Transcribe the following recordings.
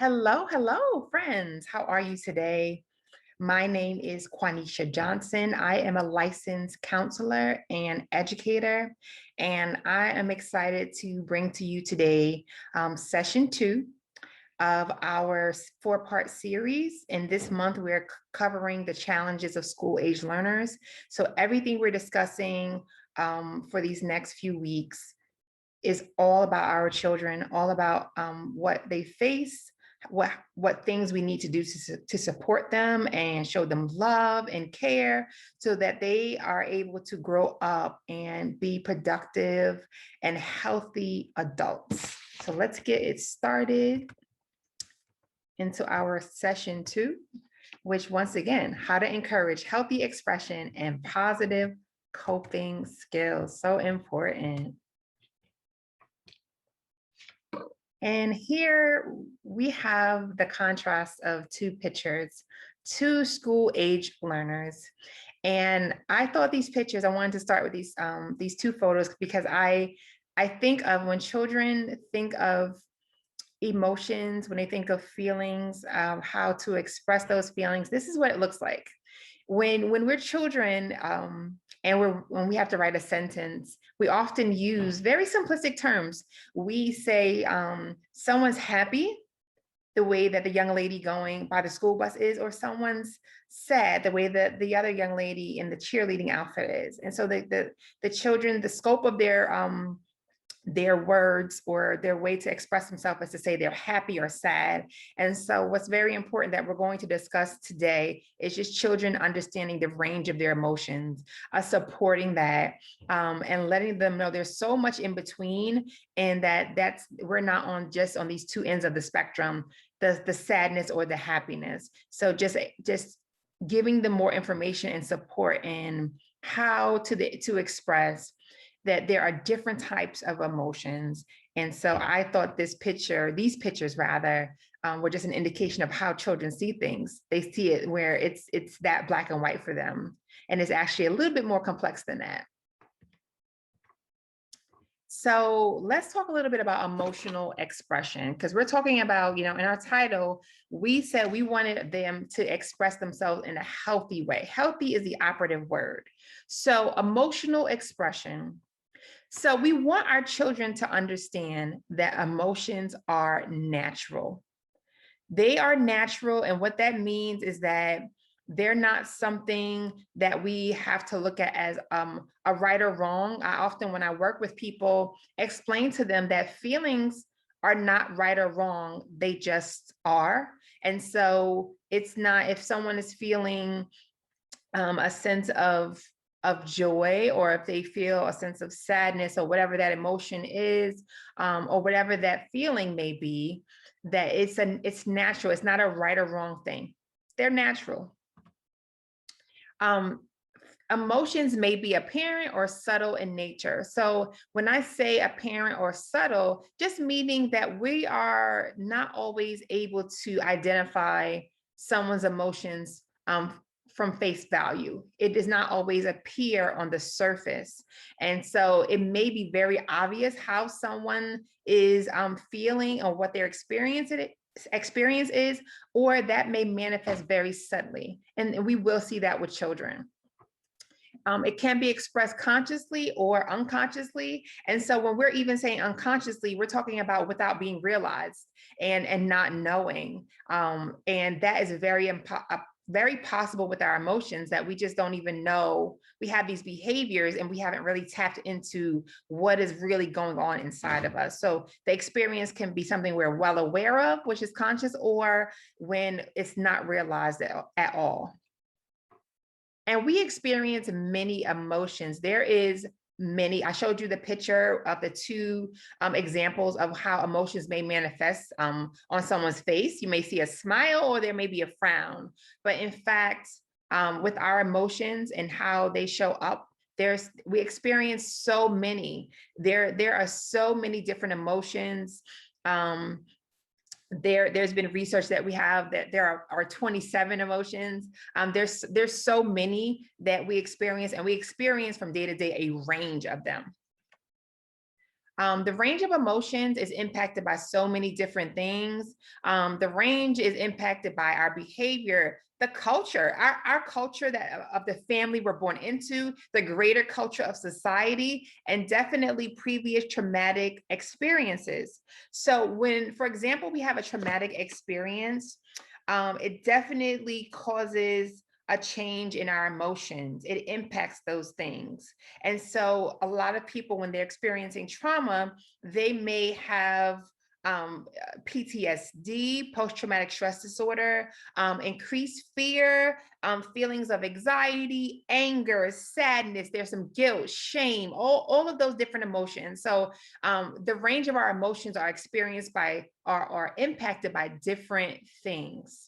Hello, hello, friends. How are you today? My name is Quanisha Johnson. I am a licensed counselor and educator, and I am excited to bring to you today session 2 of our 4-part series. And this month, we're covering the challenges of school-age learners. So everything we're discussing for these next few weeks is all about our children, all about what they face, what things we need to do to support them and show them love and care so that they are able to grow up and be productive and healthy adults. So let's get it started into our session 2, which once again, how to encourage healthy expression and positive coping skills. So important. And here we have the contrast of 2 pictures, 2 school-age learners. And I thought these pictures, I wanted to start with these 2 photos because I think of when children think of emotions, when they think of feelings, how to express those feelings, this is what it looks like. When we're children, and when we have to write a sentence, we often use very simplistic terms. We say someone's happy, the way that the young lady going by the school bus is, or someone's sad, the way that the other young lady in the cheerleading outfit is. And so the children, the scope of their words or their way to express themselves is to say they're happy or sad. And so what's very important that we're going to discuss today is just children understanding the range of their emotions, supporting that, and letting them know there's so much in between, and that's we're not on just on these 2 ends of the spectrum, the sadness or the happiness. So just giving them more information and support in how to express that there are different types of emotions. And so I thought these pictures rather, were just an indication of how children see things. They see it where it's that black and white for them. And it's actually a little bit more complex than that. So let's talk a little bit about emotional expression, because we're talking about, in our title, we said we wanted them to express themselves in a healthy way. Healthy is the operative word. So emotional expression. So we want our children to understand that emotions are natural. They are natural, and what that means is that they're not something that we have to look at as a right or wrong. I often, when I work with people, explain to them that feelings are not right or wrong, they just are. And so it's not, if someone is feeling a sense of joy, or if they feel a sense of sadness or whatever that emotion is, or whatever that feeling may be, that it's natural. It's not a right or wrong thing. They're natural. Emotions may be apparent or subtle in nature. So when I say apparent or subtle, just meaning that we are not always able to identify someone's emotions from face value. It does not always appear on the surface. And so it may be very obvious how someone is feeling or what their experience is, or that may manifest very subtly. And we will see that with children. It can be expressed consciously or unconsciously. And so when we're even saying unconsciously, we're talking about without being realized and not knowing. And that is very possible with our emotions, that we just don't even know we have these behaviors and we haven't really tapped into what is really going on inside of us. So the experience can be something we're well aware of, which is conscious, or when it's not realized at all. And we experience many emotions. There is many. I showed you the picture of the 2 examples of how emotions may manifest on someone's face. You may see a smile or there may be a frown. But in fact, with our emotions and how they show up, we experience so many. There are so many different emotions. There's been research that we have that there are 27 emotions. There's so many that we experience, and we experience from day to day a range of them. The range of emotions is impacted by so many different things. The range is impacted by our behavior, the culture, our culture that of the family we're born into, the greater culture of society, and definitely previous traumatic experiences. So when, for example, we have a traumatic experience, it definitely causes a change in our emotions. It impacts those things. And so a lot of people, when they're experiencing trauma, they may have PTSD, post-traumatic stress disorder, increased fear, feelings of anxiety, anger, sadness. There's some guilt, shame, all of those different emotions. So the range of our emotions are experienced by, are impacted by different things.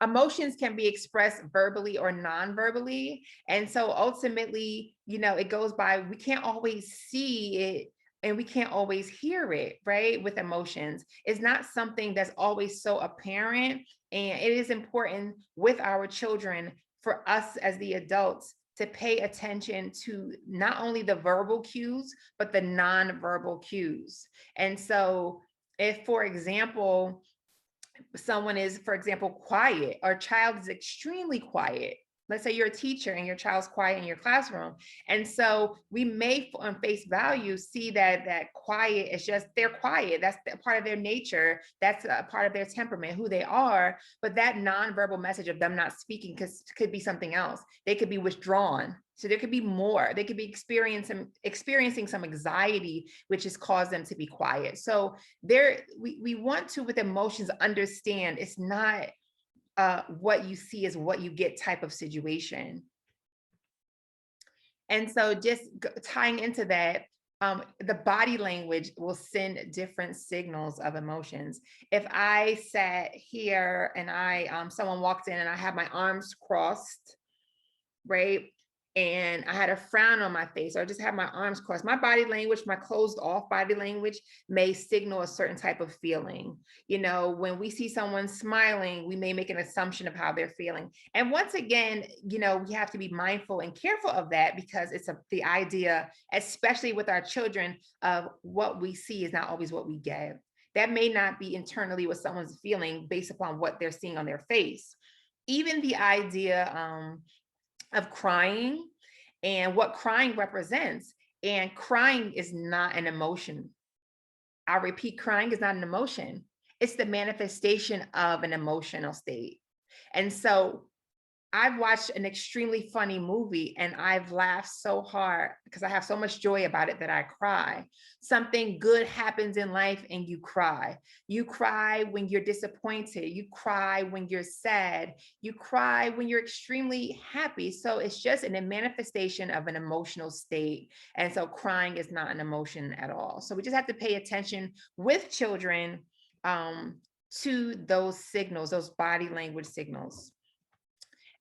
Emotions can be expressed verbally or non-verbally. And so ultimately, it goes by, we can't always see it and we can't always hear it, right? With emotions. It's not something that's always so apparent. And it is important with our children for us as the adults to pay attention to not only the verbal cues, but the non-verbal cues. And so if, for example, someone is, for example, quiet, or a child is extremely quiet. Let's say you're a teacher and your child's quiet in your classroom. And so we may on face value see that quiet is just, they're quiet. That's part of their nature. That's a part of their temperament, who they are. But that nonverbal message of them not speaking could be something else. They could be withdrawn. So there could be more. They could be experiencing some anxiety, which has caused them to be quiet. So we want to, with emotions, understand it's not what you see is what you get type of situation. And so just tying into that, the body language will send different signals of emotions. If I sat here and someone walked in and I have my arms crossed, right? And I had a frown on my face, or I just had my arms crossed. My body language, my closed off body language may signal a certain type of feeling. When we see someone smiling, we may make an assumption of how they're feeling. And once again, we have to be mindful and careful of that, because it's the idea, especially with our children, of what we see is not always what we get. That may not be internally what someone's feeling based upon what they're seeing on their face. Even the idea, of crying and what crying represents. And crying is not an emotion. I repeat, crying is not an emotion. It's the manifestation of an emotional state. And so I've watched an extremely funny movie and I've laughed so hard because I have so much joy about it that I cry. Something good happens in life and you cry. You cry when you're disappointed. You cry when you're sad. You cry when you're extremely happy. So it's just a manifestation of an emotional state. And so crying is not an emotion at all. So we just have to pay attention with children to those signals, those body language signals.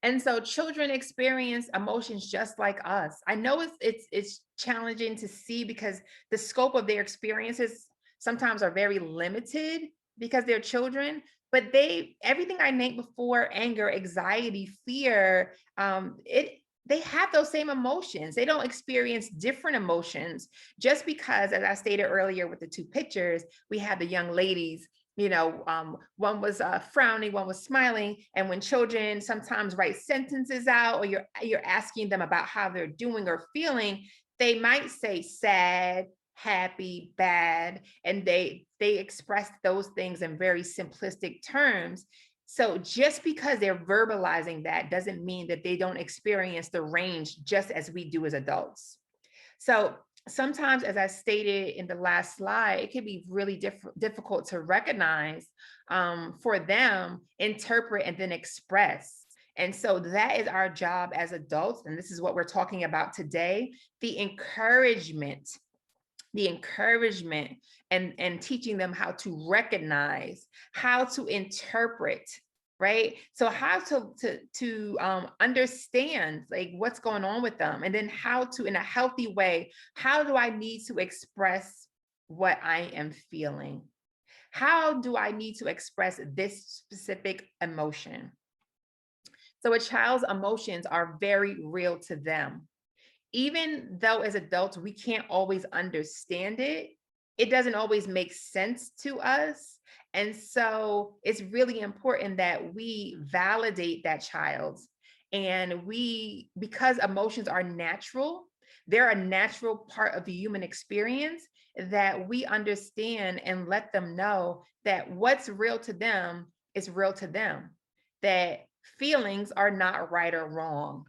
And so children experience emotions just like us. I know it's challenging to see because the scope of their experiences sometimes are very limited because they're children, but everything I named before, anger, anxiety, fear, they have those same emotions. They don't experience different emotions just because, as I stated earlier with the two pictures, we had the young ladies, one was frowning, one was smiling. And when children sometimes write sentences out, or you're asking them about how they're doing or feeling, they might say sad, happy, bad, and they express those things in very simplistic terms. So just because they're verbalizing that doesn't mean that they don't experience the range just as we do as adults. So sometimes, as I stated in the last slide, it can be really difficult to recognize, for them, interpret, and then express. And so that is our job as adults. And this is what we're talking about today, the encouragement and teaching them how to recognize, how to interpret, right? So how to understand like what's going on with them, and then how to, in a healthy way, how do I need to express what I am feeling? How do I need to express this specific emotion? So a child's emotions are very real to them. even though as adults we can't always understand it, it doesn't always make sense to us. And so it's really important that we validate that child. And because emotions are natural, they're a natural part of the human experience, that we understand and let them know that what's real to them is real to them, that feelings are not right or wrong,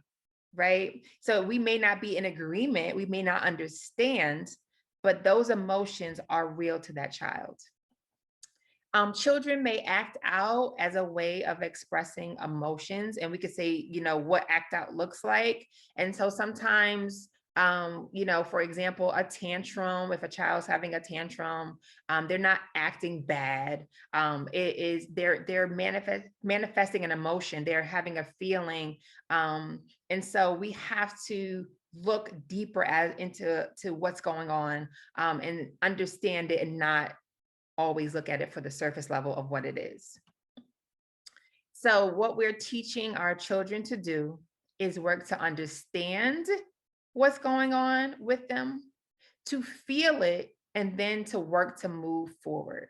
right? So we may not be in agreement, we may not understand, but those emotions are real to that child. Children may act out as a way of expressing emotions, and we could say, what act out looks like. And so sometimes, for example, a tantrum, if a child's having a tantrum, they're not acting bad. It is they're manifesting an emotion, they're having a feeling. And so we have to look deeper into what's going on, and understand it, and not always look at it for the surface level of what it is. So what we're teaching our children to do is work to understand what's going on with them, to feel it, and then to work to move forward.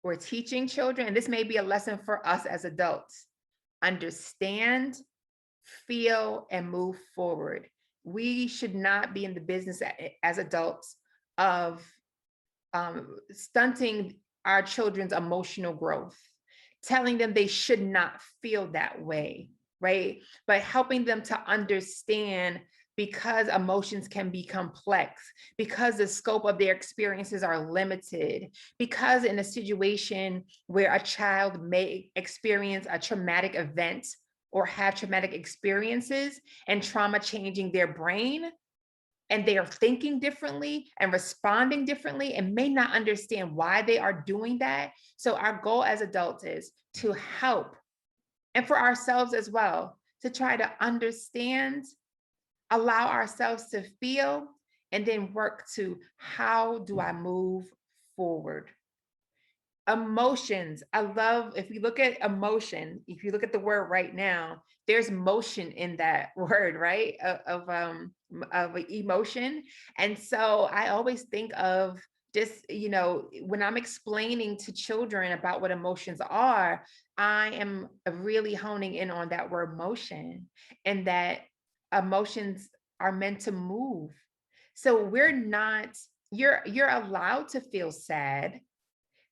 We're teaching children, and this may be a lesson for us as adults: understand, feel, and move forward. We should not be in the business as adults of stunting our children's emotional growth, telling them they should not feel that way, right? But helping them to understand, because emotions can be complex, because the scope of their experiences are limited, because in a situation where a child may experience a traumatic event or have traumatic experiences and trauma changing their brain, and they are thinking differently and responding differently and may not understand why they are doing that. So our goal as adults is to help, and for ourselves as well, to try to understand, allow ourselves to feel, and then work to, how do I move forward? Emotions. I love, if you look at emotion, if you look at the word right now, there's motion in that word, right? Of emotion. And so I always think of, just, when I'm explaining to children about what emotions are, I am really honing in on that word motion, and that emotions are meant to move. So we're not, you're allowed to feel sad,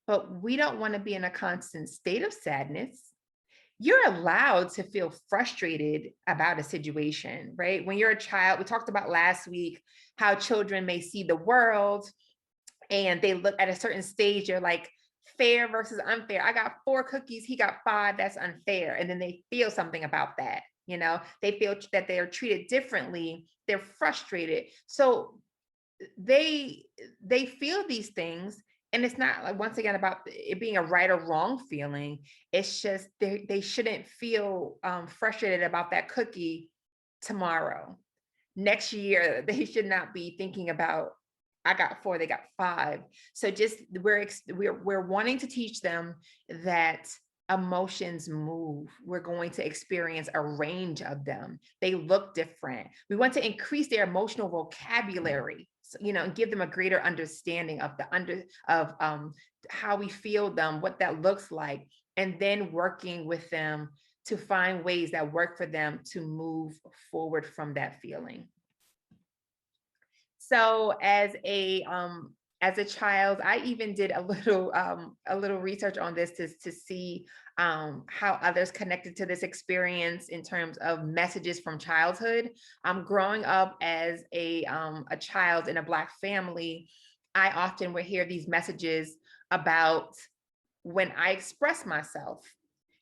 but we don't want to be in a constant state of sadness. You're allowed to feel frustrated about a situation, right? When you're a child, we talked about last week how children may see the world and they look at a certain stage, they're like, fair versus unfair. I got 4 cookies, he got 5, that's unfair. And then they feel something about that. They feel that they're treated differently, they're frustrated. So they feel these things, and it's not, like, once again, about it being a right or wrong feeling. It's just they shouldn't feel frustrated about that cookie tomorrow. Next year they should not be thinking about, I got 4, they got 5. So just, we're wanting to teach them that emotions move. We're going to experience a range of them. They look different. We want to increase their emotional vocabulary, and give them a greater understanding of how we feel them, what that looks like, and then working with them to find ways that work for them to move forward from that feeling. So as a child, I even did a little research on this to see how others connected to this experience in terms of messages from childhood. Growing up as a child in a Black family, I often would hear these messages about when I express myself,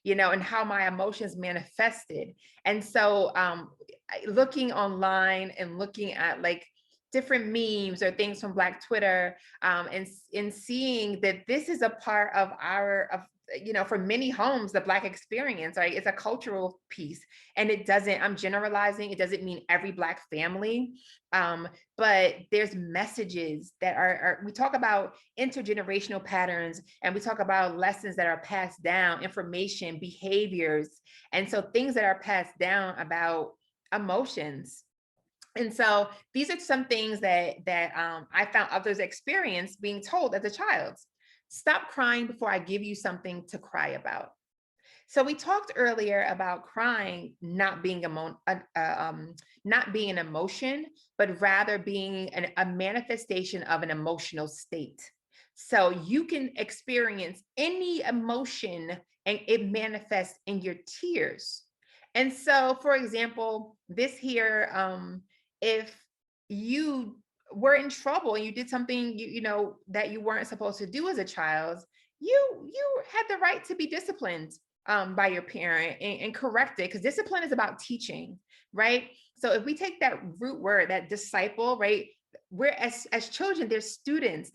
and how my emotions manifested. And so looking online and looking at, like, different memes or things from Black Twitter, and seeing that this is a part of for many homes, the Black experience, right? It's a cultural piece, and I'm generalizing, it doesn't mean every Black family, but there's messages that we talk about intergenerational patterns, and we talk about lessons that are passed down, information, behaviors, and so things that are passed down about emotions. And so these are some things I found others experience being told as a child. Stop crying before I give you something to cry about. So we talked earlier about crying not being not being an emotion, but rather being a manifestation of an emotional state. So you can experience any emotion and it manifests in your tears. And so, for example, this here, if you were in trouble and you did something that you weren't supposed to do as a child, you had the right to be disciplined by your parent and correct it, because discipline is about teaching, right? So if we take that root word, that disciple, right? We're as children, they're students,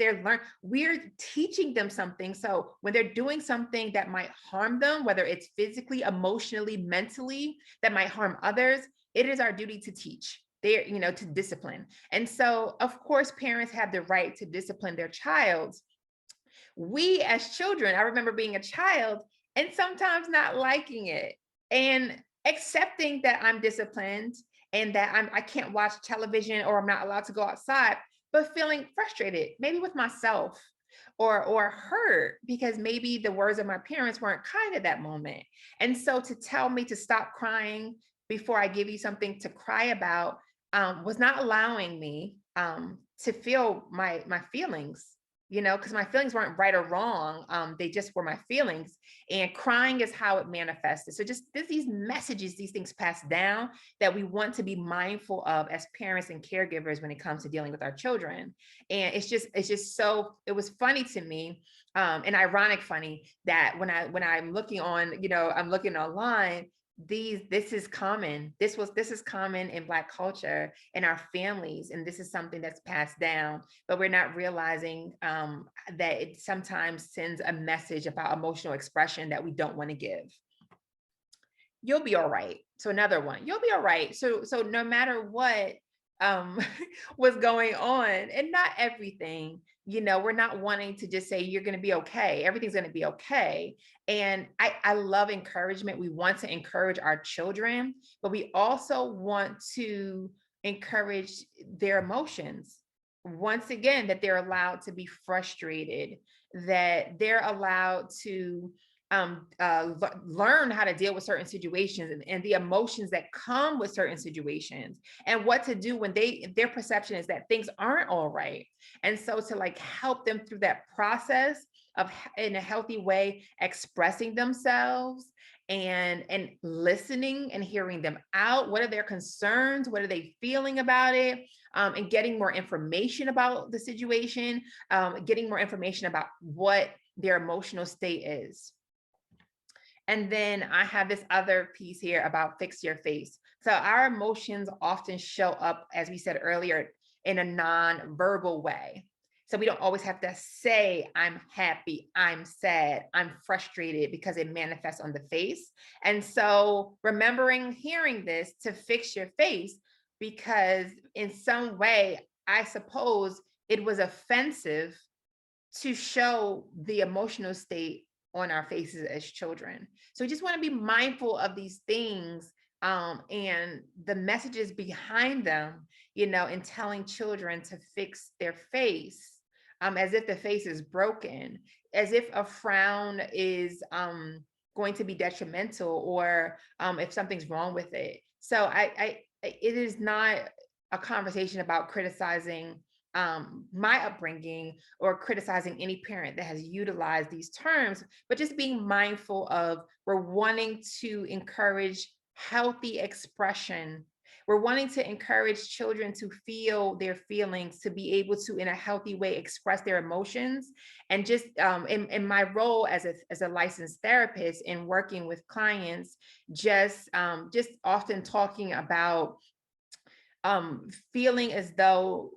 we're teaching them something. So when they're doing something that might harm them, whether it's physically, emotionally, mentally, that might harm others, it is our duty to teach. To discipline. And so, of course, parents have the right to discipline their child. We as children, I remember being a child and sometimes not liking it and accepting that I'm disciplined and that I can't watch television or I'm not allowed to go outside, but feeling frustrated, maybe with myself or hurt because maybe the words of my parents weren't kind at that moment. And so to tell me to stop crying before I give you something to cry about was not allowing me to feel my feelings, because my feelings weren't right or wrong. They just were my feelings. And crying is how it manifested. So just these messages, these things passed down that we want to be mindful of as parents and caregivers when it comes to dealing with our children. And it was funny to me, and ironic funny that when I'm looking I'm looking online, this is common. This is common in Black culture, in our families, and this is something that's passed down, but we're not realizing that it sometimes sends a message about emotional expression that we don't want to give. You'll be all right. So another one, you'll be all right. So no matter what um was going on, and not everything, we're not wanting to just say you're going to be okay. Everything's going to be okay. And I love encouragement. We want to encourage our children, but we also want to encourage their emotions. Once again, that they're allowed to be frustrated, that they're allowed to learn how to deal with certain situations and the emotions that come with certain situations, and what to do when their perception is that things aren't all right. And so to like help them through that process of, in a healthy way, expressing themselves and listening and hearing them out. What are their concerns? What are they feeling about it? And getting more information about the situation, getting more information about what their emotional state is. And then I have this other piece here about fix your face. So our emotions often show up, as we said earlier, in a non-verbal way. So we don't always have to say, I'm happy, I'm sad, I'm frustrated, because it manifests on the face. And so remembering hearing this to fix your face, because in some way, I suppose it was offensive to show the emotional state on our faces as children. So we just want to be mindful of these things, and the messages behind them, in telling children to fix their face, as if the face is broken, as if a frown is going to be detrimental, or if something's wrong with it. So it is not a conversation about criticizing my upbringing or criticizing any parent that has utilized these terms, but just being mindful of, we're wanting to encourage healthy expression. We're wanting to encourage children to feel their feelings, to be able to, in a healthy way, express their emotions. And just in my role as a licensed therapist in working with clients, just often talking about feeling as though,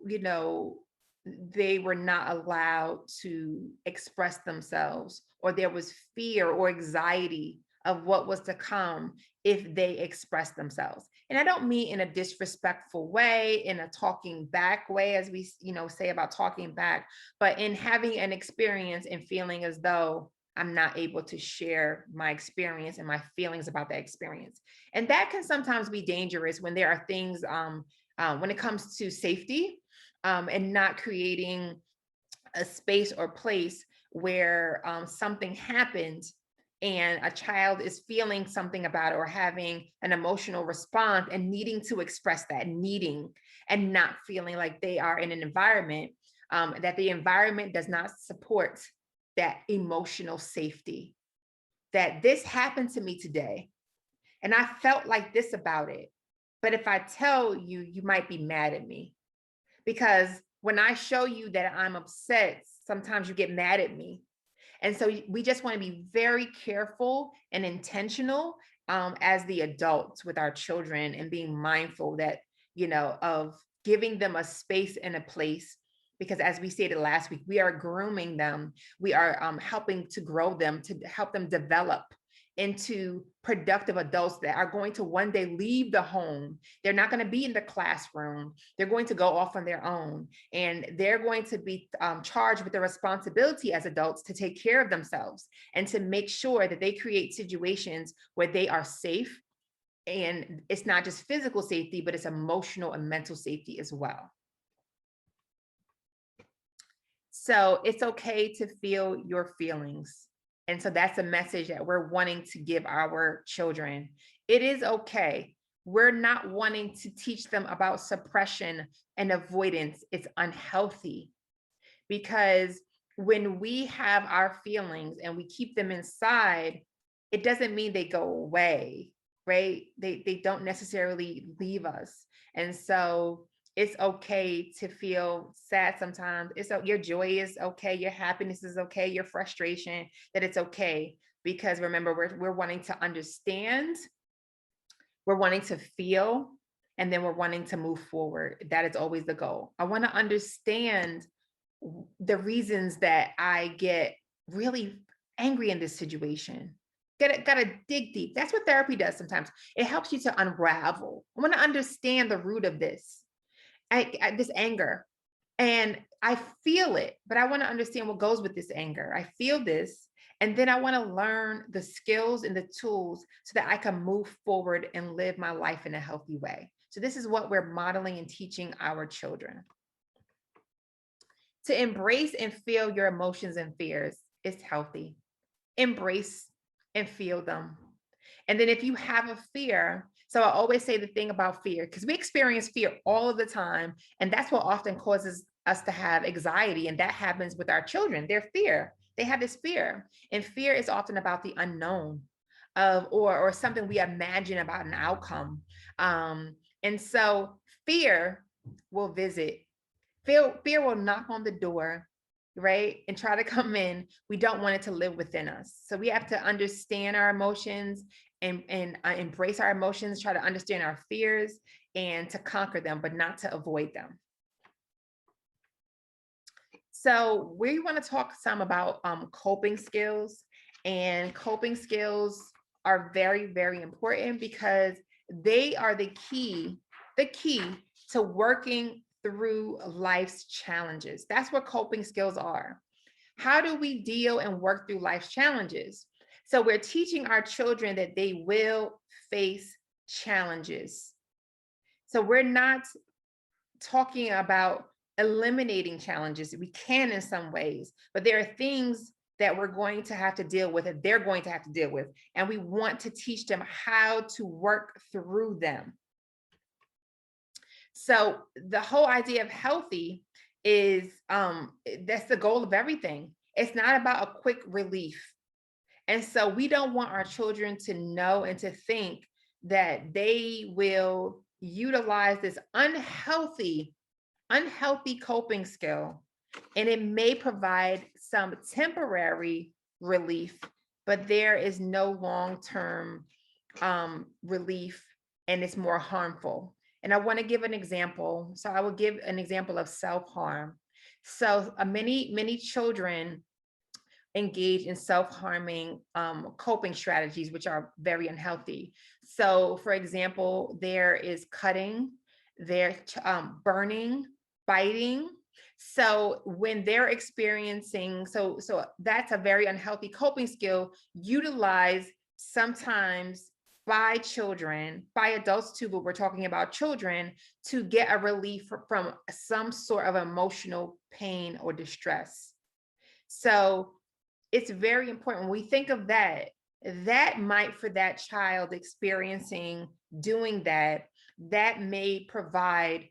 they were not allowed to express themselves, or there was fear or anxiety of what was to come if they expressed themselves. And I don't mean in a disrespectful way, in a talking back way, as we, say about talking back, but in having an experience and feeling as though I'm not able to share my experience and my feelings about that experience. And that can sometimes be dangerous when there are things when it comes to safety, and not creating a space or place where something happened and a child is feeling something about it or having an emotional response and needing to express that needing and not feeling like they are in an environment that the environment does not support that emotional safety, that this happened to me today and I felt like this about it, but if I tell you, you might be mad at me. Because when I show you that I'm upset, sometimes you get mad at me. And so we just want to be very careful and intentional as the adults with our children and being mindful that, of giving them a space and a place. Because as we stated last week, we are grooming them. We are helping to grow them, to help them develop into productive adults that are going to one day leave the home. They're not going to be in the classroom. They're going to go off on their own. And they're going to be charged with the responsibility as adults to take care of themselves and to make sure that they create situations where they are safe. And it's not just physical safety, but it's emotional and mental safety as well. So it's okay to feel your feelings. And so that's a message that we're wanting to give our children. It is okay. We're not wanting to teach them about suppression and avoidance. It's unhealthy because when we have our feelings and we keep them inside, it doesn't mean they go away, right? They don't necessarily leave us. And so it's okay to feel sad sometimes. Your joy is okay, your happiness is okay, your frustration, that it's okay. Because remember, we're wanting to understand, we're wanting to feel, and then we're wanting to move forward. That is always the goal. I want to understand the reasons that I get really angry in this situation. Gotta dig deep. That's what therapy does sometimes. It helps you to unravel. I want to understand the root of this. This anger, and I feel it, but I want to understand what goes with this anger. I feel this, and then I want to learn the skills and the tools so that I can move forward and live my life in a healthy way. So this is what we're modeling and teaching our children. To embrace and feel your emotions and fears is healthy. Embrace and feel them. And then if you have a fear, so I always say the thing about fear, because we experience fear all of the time, and that's what often causes us to have anxiety, and that happens with our children. Their fear, they have this fear, and fear is often about the unknown of or something we imagine about an outcome. And so fear will visit. Fear will knock on the door, right? And try to come in. We don't want it to live within us. So we have to understand our emotions and embrace our emotions, try to understand our fears and to conquer them, but not to avoid them. So we want to talk some about coping skills, and coping skills are very, very important because they are the key to working through life's challenges. That's what coping skills are. How do we deal and work through life's challenges? So we're teaching our children that they will face challenges. So we're not talking about eliminating challenges. We can in some ways, but there are things that we're going to have to deal with, that they're going to have to deal with. And we want to teach them how to work through them. So the whole idea of healthy is that's the goal of everything. It's not about a quick relief. And so we don't want our children to know and to think that they will utilize this unhealthy coping skill, and it may provide some temporary relief, but there is no long-term relief, and it's more harmful. And I want to give an example. So I will give an example of self-harm. So many children engage in self-harming coping strategies, which are very unhealthy. So for example, there is cutting, there's burning, biting. So when they're experiencing, so that's a very unhealthy coping skill, utilized sometimes by children, by adults too, but we're talking about children, to get a relief from some sort of emotional pain or distress. So it's very important when we think of that, that might for that child experiencing doing that, that may provide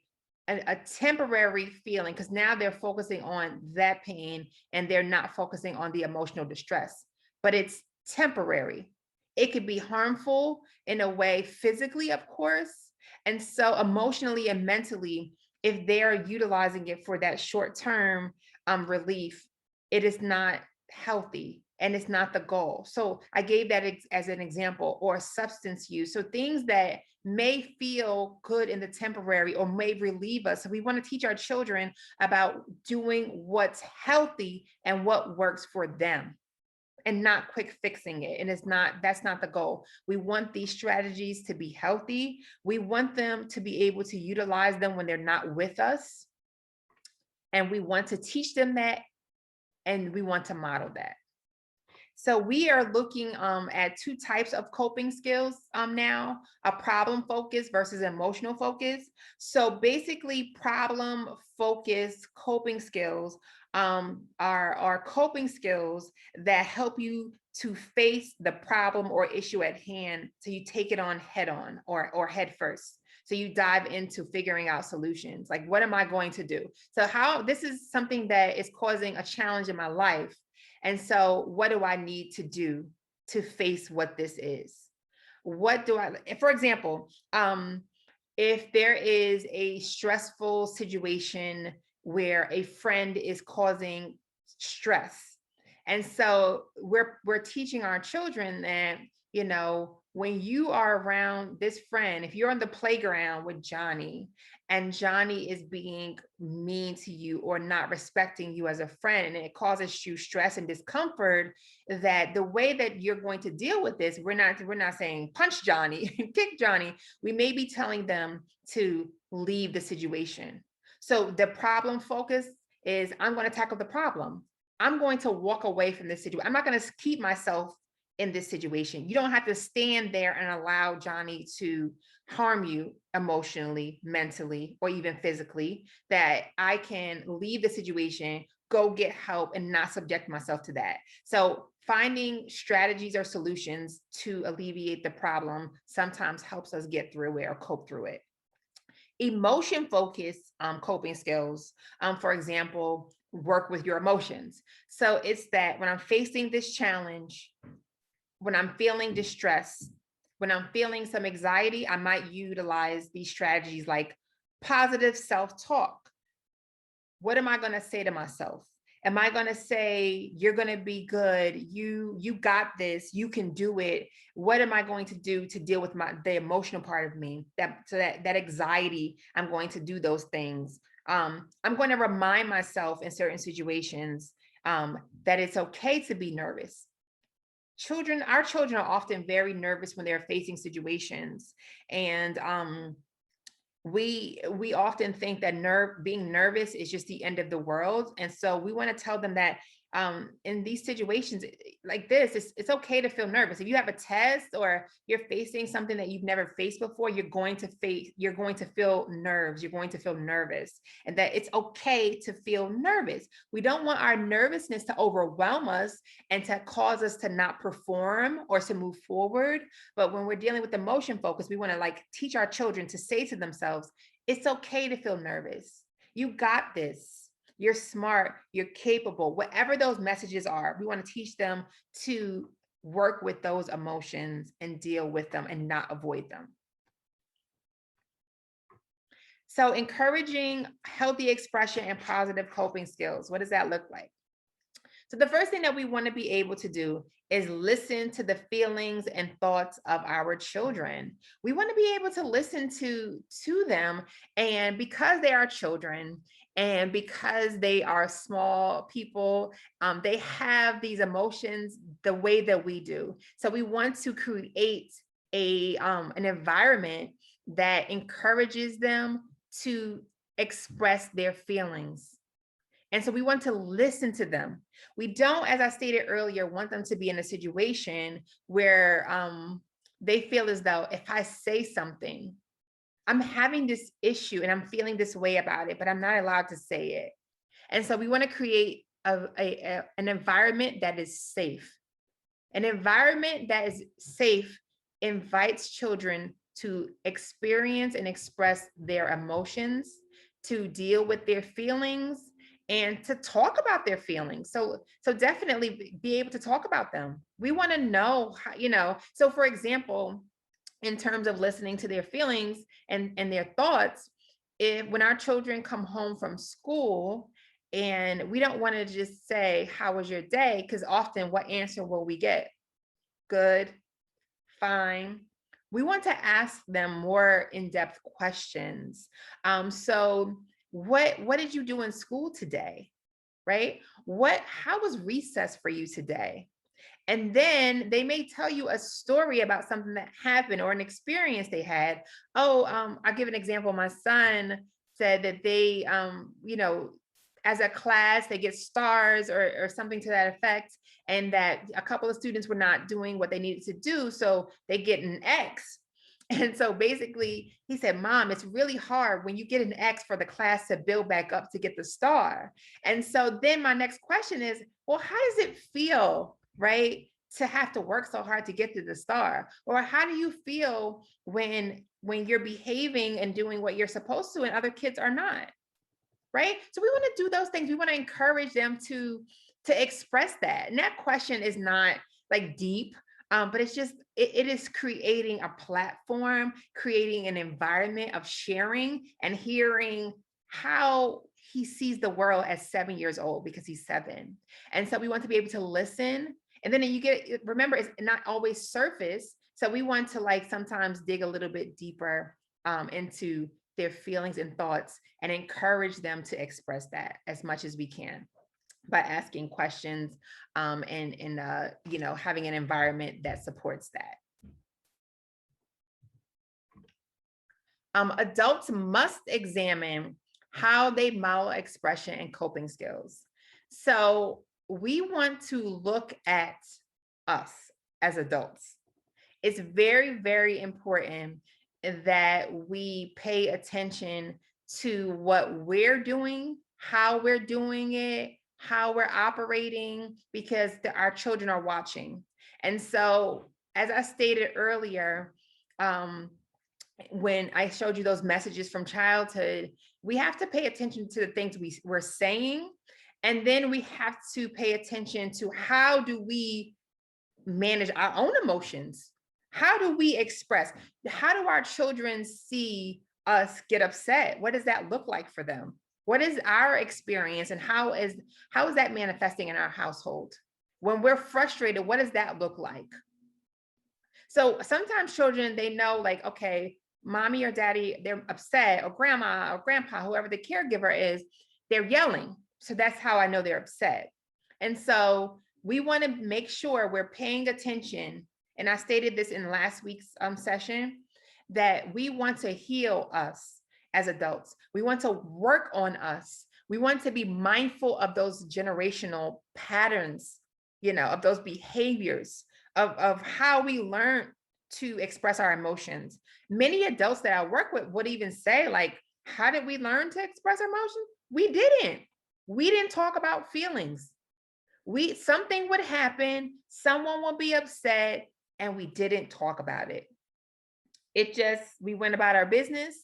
a temporary feeling because now they're focusing on that pain and they're not focusing on the emotional distress, but it's temporary. It could be harmful in a way physically, of course. And so emotionally and mentally, if they're utilizing it for that short term relief, it is not healthy and it's not the goal. So I gave that as an example, or substance use. So things that may feel good in the temporary or may relieve us. So we want to teach our children about doing what's healthy and what works for them and not quick fixing it. And that's not the goal. We want these strategies to be healthy. We want them to be able to utilize them when they're not with us. And we want to teach them that, and we want to model that. So we are looking at two types of coping skills now, a problem focus versus emotional focus. So basically problem focused coping skills are coping skills that help you to face the problem or issue at hand. So you take it on head on or head first. So you dive into figuring out solutions. Like, what am I going to do? So how this is something that is causing a challenge in my life. And so what do I need to do to face what this is? What do I, for example, if there is a stressful situation where a friend is causing stress, and so we're teaching our children that, you know, when you are around this friend, if you're on the playground with Johnny and Johnny is being mean to you or not respecting you as a friend, and it causes you stress and discomfort, that the way that you're going to deal with this, we're not saying punch Johnny, kick Johnny. We may be telling them to leave the situation. So the problem focus is, I'm going to tackle the problem. I'm going to walk away from this situation. I'm not going to keep myself in this situation. You don't have to stand there and allow Johnny to harm you emotionally, mentally, or even physically. That I can leave the situation, go get help, and not subject myself to that. So finding strategies or solutions to alleviate the problem sometimes helps us get through it or cope through it. Emotion focused coping skills, for example, work with your emotions. So it's that when I'm facing this challenge, when I'm feeling distress, when I'm feeling some anxiety, I might utilize these strategies like positive self-talk. What am I going to say to myself? Am I going to say, you're going to be good, you got this, you can do it? What am I going to do to deal with the emotional part of me, that anxiety? I'm going to do those things. I'm going to remind myself in certain situations that it's okay to be nervous. Our children are often very nervous when they're facing situations, and we often think that being nervous is just the end of the world. And so we want to tell them that in these situations like this, it's okay to feel nervous. If you have a test or you're facing something that you've never faced before, you're going to feel nerves, you're going to feel nervous, and that it's okay to feel nervous. We don't want our nervousness to overwhelm us and to cause us to not perform or to move forward. But when we're dealing with emotion focus, we want to like teach our children to say to themselves, it's okay to feel nervous. You got this. You're smart, you're capable, whatever those messages are. We want to teach them to work with those emotions and deal with them and not avoid them. So encouraging healthy expression and positive coping skills. What does that look like? So the first thing that we want to be able to do is listen to the feelings and thoughts of our children. We want to be able to listen to them. And because they are children and because they are small people, they have these emotions the way that we do. So we want to create an environment that encourages them to express their feelings. And so we want to listen to them. We don't, as I stated earlier, want them to be in a situation where they feel as though if I say something, I'm having this issue and I'm feeling this way about it, but I'm not allowed to say it. And so we want to create an environment that is safe. An environment that is safe invites children to experience and express their emotions, to deal with their feelings, and to talk about their feelings. So definitely be able to talk about them. We want to know how, so for example, in terms of listening to their feelings and their thoughts, if when our children come home from school and we don't want to just say, how was your day? Because often what answer will we get? Good, fine. We want to ask them more in-depth questions. So what did you do in school today? Right? How was recess for you today? And then they may tell you a story about something that happened or an experience they had. Oh, I'll give an example. My son said that they, as a class, they get stars or something to that effect, and that a couple of students were not doing what they needed to do, so they get an X. And so basically, he said, Mom, it's really hard when you get an X for the class to build back up to get the star. And so then my next question is, well, how does it feel, right, to have to work so hard to get to the star? Or how do you feel when you're behaving and doing what you're supposed to and other kids are not? Right? So we want to do those things. We want to encourage them to express that. And that question is not like deep, but it's just it is creating a platform, creating an environment of sharing and hearing how he sees the world as 7 years old, because he's 7. And so we want to be able to listen. And then remember, it's not always surface. So we want to like sometimes dig a little bit deeper into their feelings and thoughts and encourage them to express that as much as we can by asking questions and having an environment that supports that. Adults must examine how they model expression and coping skills. So we want to look at us as adults. It's very, very important that we pay attention to what we're doing, how we're doing it, how we're operating, because our children are watching. And so, as I stated earlier, when I showed you those messages from childhood, we have to pay attention to the things we're saying. And then we have to pay attention to how do we manage our own emotions? How do we express? How do our children see us get upset? What does that look like for them? What is our experience, and how is that manifesting in our household? When we're frustrated, what does that look like? So sometimes children, they know like, okay, mommy or daddy, they're upset, or grandma or grandpa, whoever the caregiver is, they're yelling. So that's how I know they're upset. And so we want to make sure we're paying attention. And I stated this in last week's session, that we want to heal us as adults. We want to work on us. We want to be mindful of those generational patterns, of those behaviors, of how we learn to express our emotions. Many adults that I work with would even say, like, how did we learn to express our emotions? We didn't talk about feelings. Something would happen, someone would be upset, and we didn't talk about it. We went about our business,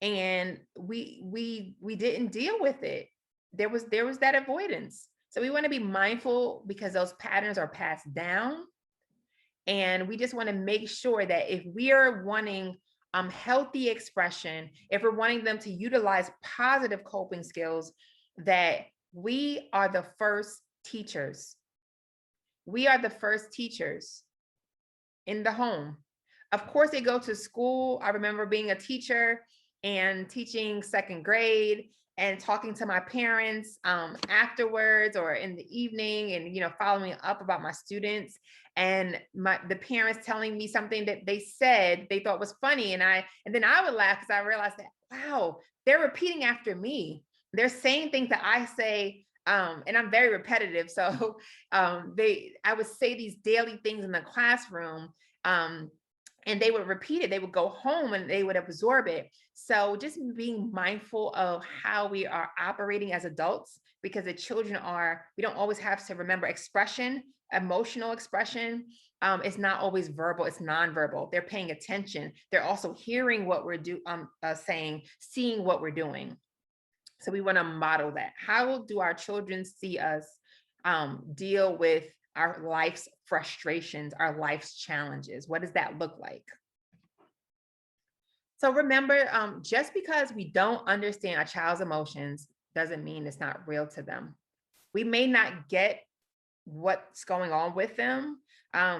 and we didn't deal with it. There was that avoidance. So we want to be mindful, because those patterns are passed down. And we just want to make sure that if we are wanting healthy expression, if we're wanting them to utilize positive coping skills, that we are the first teachers. We are the first teachers in the home. Of course, they go to school. I remember being a teacher and teaching second grade and talking to my parents afterwards or in the evening, and following up about my students, and the parents telling me something that they said they thought was funny, and then I would laugh, because I realized that, wow, they're repeating after me. They're saying things that I say, and I'm very repetitive. So I would say these daily things in the classroom, and they would repeat it. They would go home and they would absorb it. So just being mindful of how we are operating as adults, because the children are, we don't always have to remember expression, emotional expression. It's not always verbal, it's nonverbal. They're paying attention. They're also hearing what we're saying, seeing what we're doing. So we want to model that. How do our children see us deal with our life's frustrations, our life's challenges? What does that look like? So remember, just because we don't understand a child's emotions doesn't mean it's not real to them. We may not get what's going on with them,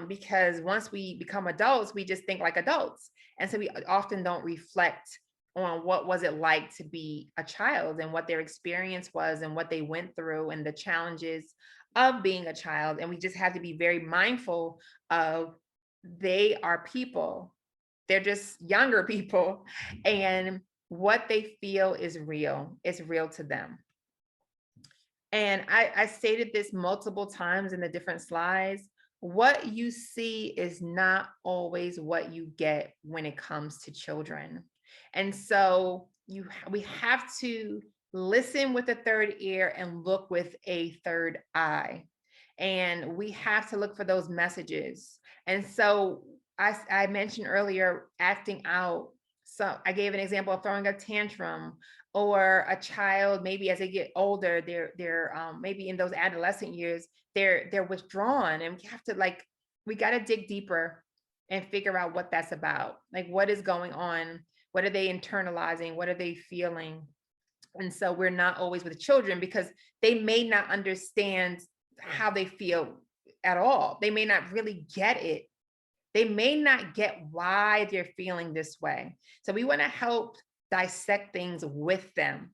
because once we become adults, we just think like adults. And so we often don't reflect on what was it like to be a child and what their experience was and what they went through and the challenges of being a child. And we just have to be very mindful of, they are people. They're just younger people, and what they feel is real. It's real to them. And I stated this multiple times in the different slides. What you see is not always what you get when it comes to children. And so we have to listen with a third ear and look with a third eye. And we have to look for those messages. And so I mentioned earlier acting out. So I gave an example of throwing a tantrum, or a child maybe as they get older, they're maybe in those adolescent years, they're withdrawn, and we have to, like, we got to dig deeper and figure out what that's about. Like, what is going on? What are they internalizing? What are they feeling? And so we're not always with children, because they may not understand how they feel at all. They may not really get it. They may not get why they're feeling this way. So we want to help dissect things with them.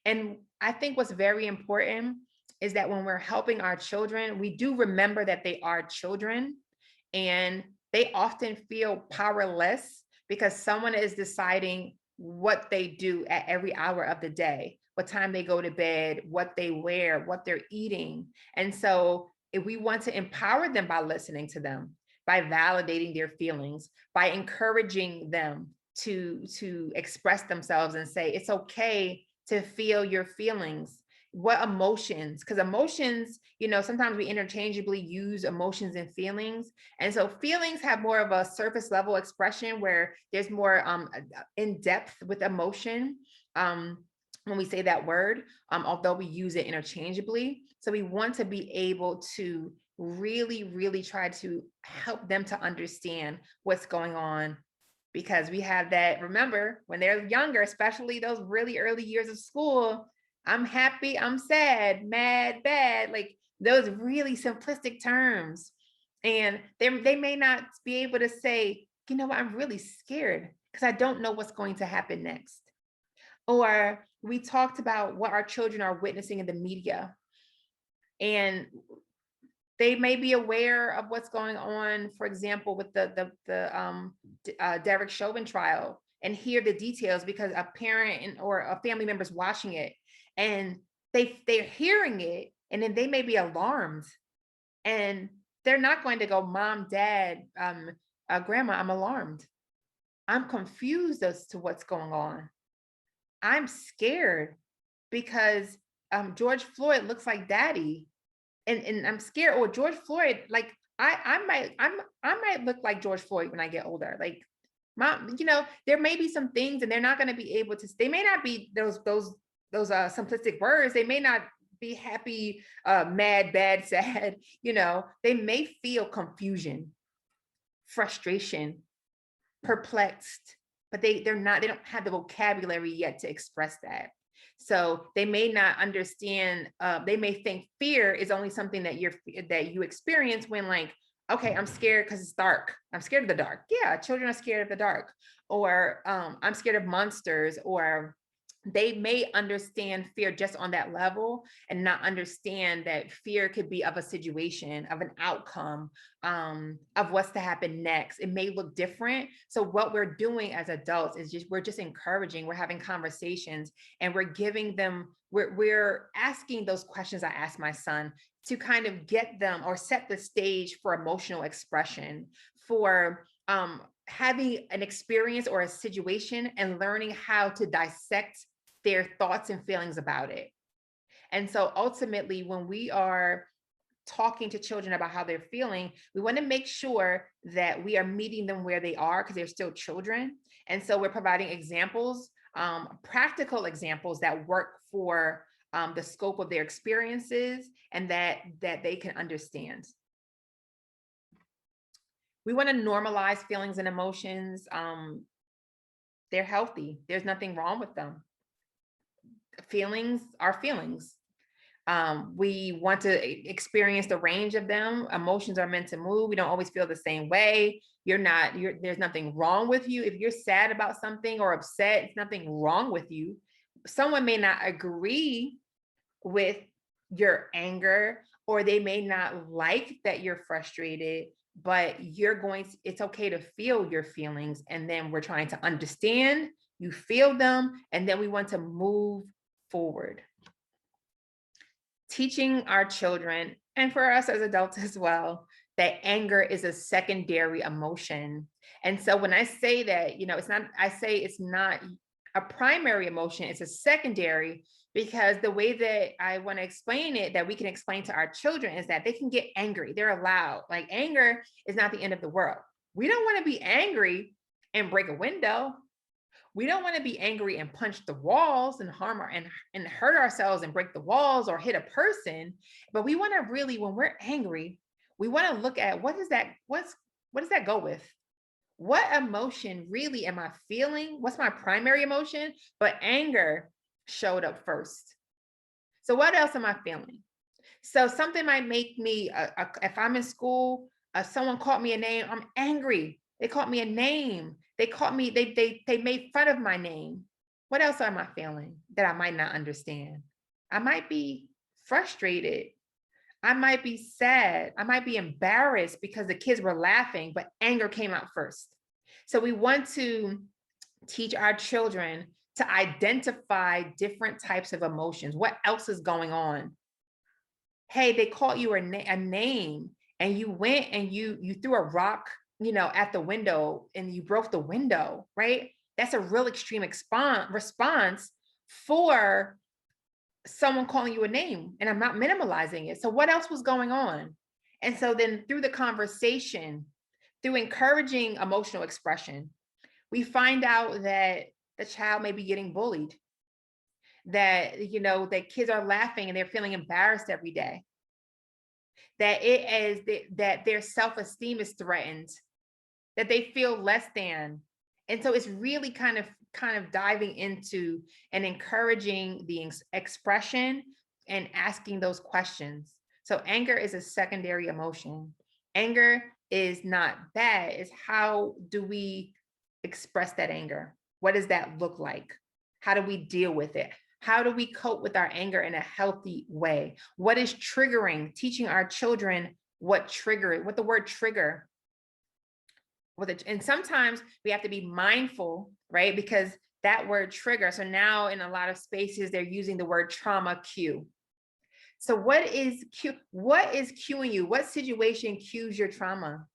And I think what's very important is that when we're helping our children, we do remember that they are children, and they often feel powerless because someone is deciding what they do at every hour of the day, what time they go to bed, what they wear, what they're eating. And so if we want to empower them by listening to them, by validating their feelings, by encouraging them to express themselves and say, it's okay to feel your feelings. What emotions? Because emotions, sometimes we interchangeably use emotions and feelings. And so feelings have more of a surface level expression where there's more in depth with emotion when we say that word, although we use it interchangeably. So we want to be able to really, really try to help them to understand what's going on, because we have that, remember, when they're younger, especially those really early years of school, I'm happy, I'm sad, mad, bad, like those really simplistic terms. And they may not be able to say, I'm really scared because I don't know what's going to happen next. Or we talked about what our children are witnessing in the media, and they may be aware of what's going on, for example, with the Derek Chauvin trial, and hear the details because a parent or a family member is watching it, and they're hearing it, and then they may be alarmed, and they're not going to go, Mom, Dad, Grandma, I'm alarmed. I'm confused as to what's going on. I'm scared because George Floyd looks like Daddy. And I'm scared. Or George Floyd, like I might look like George Floyd when I get older. Like, Mom, there may be some things, and they're not going to be able to. They may not be those simplistic words. They may not be happy, mad, bad, sad. They may feel confusion, frustration, perplexed, but they're not. They don't have the vocabulary yet to express that. So they may not understand. They may think fear is only something that you experience when, like, okay, I'm scared because it's dark. I'm scared of the dark. Yeah, children are scared of the dark. Or I'm scared of monsters. Or they may understand fear just on that level and not understand that fear could be of a situation, of an outcome, of what's to happen next. It may look different. So what we're doing as adults is we're just encouraging, we're having conversations, and we're giving them, we're asking those questions I asked my son to kind of get them or set the stage for emotional expression, for having an experience or a situation and learning how to dissect their thoughts and feelings about it. And so ultimately, when we are talking to children about how they're feeling, we want to make sure that we are meeting them where they are because they're still children. And so we're providing examples, practical examples that work for the scope of their experiences and that they can understand. We want to normalize feelings and emotions. They're healthy. There's nothing wrong with them. Feelings are feelings. We want to experience the range of them. Emotions are meant to move. We don't always feel the same way. There's nothing wrong with you. If you're sad about something or upset, it's nothing wrong with you. Someone may not agree with your anger, or they may not like that you're frustrated, but it's okay to feel your feelings. And then we're trying to understand, you feel them, and then we want to move forward. Teaching our children, and for us as adults as well, that anger is a secondary emotion. And so when I say that, it's not a primary emotion, it's a secondary, because the way that I want to explain it, that we can explain to our children, is that they can get angry. They're allowed. Like, anger is not the end of the world. We don't want to be angry and break a window. We don't want to be angry and punch the walls and and hurt ourselves and break the walls or hit a person. But we want to really, when we're angry, we want to look at what does that go with? What emotion really am I feeling? What's my primary emotion? But anger showed up first. So what else am I feeling? So something might make me, if I'm in school, someone called me a name, I'm angry. They called me a name. They made fun of my name. What else am I feeling that I might not understand? I might be frustrated. I might be sad. I might be embarrassed because the kids were laughing, but anger came out first. So we want to teach our children to identify different types of emotions. What else is going on? Hey, they called you a name, and you went and you threw a rock, at the window, and you broke the window, right? That's a real extreme response for someone calling you a name. And I'm not minimalizing it. So what else was going on? And so then through the conversation, through encouraging emotional expression, we find out that the child may be getting bullied, that that kids are laughing and they're feeling embarrassed every day, that their self-esteem is threatened, that they feel less than. And so it's really kind of diving into and encouraging the expression and asking those questions. So anger is a secondary emotion. Anger is not bad. It's how do we express that anger? What does that look like? How do we deal with it? How do we cope with our anger in a healthy way? What is triggering? Teaching our children what the word trigger. And sometimes we have to be mindful, right? Because that word trigger. So now in a lot of spaces, they're using the word trauma cue. So what is cueing you? What situation cues your trauma?